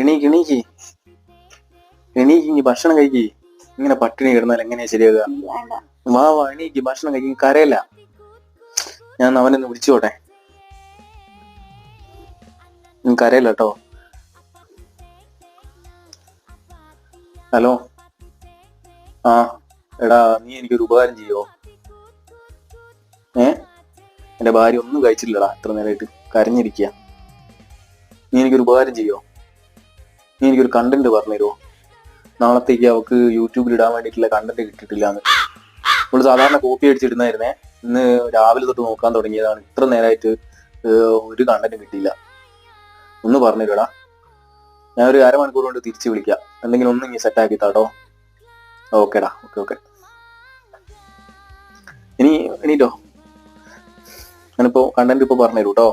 എണീക്ക് എണീക്ക് എണീക്ക്, ഇനി ഭക്ഷണം കഴിക്ക്. ഇങ്ങനെ പട്ടിണി കിടന്നാൽ എങ്ങനെയാ ശരിയാകുക? വാ വാ എണീക്ക്, ഭക്ഷണം കഴിക്കും. കരയല്ല, ഞാൻ അവനൊന്ന് വിളിച്ചോട്ടെ. കരയല്ല കേട്ടോ. ഹലോ. ആ എടാ, നീ എനിക്കൊരു ഉപകാരം ചെയ്യോ? എന്റെ ഭാര്യ ഒന്നും കഴിച്ചില്ലടാ, എത്ര നേരമായിട്ട് കരഞ്ഞിരിക്കുക. നീ എനിക്കൊരു ഉപകാരം ചെയ്യോ? നീ എനിക്കൊരു കണ്ടന്റ് പറഞ്ഞു തരുമോ? നാളത്തേക്ക് അവൾക്ക് യൂട്യൂബിൽ ഇടാൻ വേണ്ടിയിട്ടുള്ള കണ്ടന്റ് കിട്ടിയിട്ടില്ലാന്ന്. അവള് സാധാരണ കോപ്പി അടിച്ചിടുന്നായിരുന്നേ, ഇന്ന് രാവിലെ തൊട്ട് നോക്കാൻ തുടങ്ങിയതാണ്. ഇത്ര നേരമായിട്ട് ഒരു കണ്ടന്റും കിട്ടിയില്ല. ഒന്ന് പറഞ്ഞു തരുടാ. ഞാൻ ഒരു അരമണിക്കൂർ കൊണ്ട് തിരിച്ചു വിളിക്കാം. എന്തെങ്കിലും ഒന്ന് ഇനി സെറ്റ് ആക്കി താട്ടോ. ഓക്കേടാ, ഓക്കെ. എണീറ്റോ. ഞാനിപ്പോ കണ്ടന്റ് ഇപ്പൊ പറഞ്ഞു തരൂ കേട്ടോ.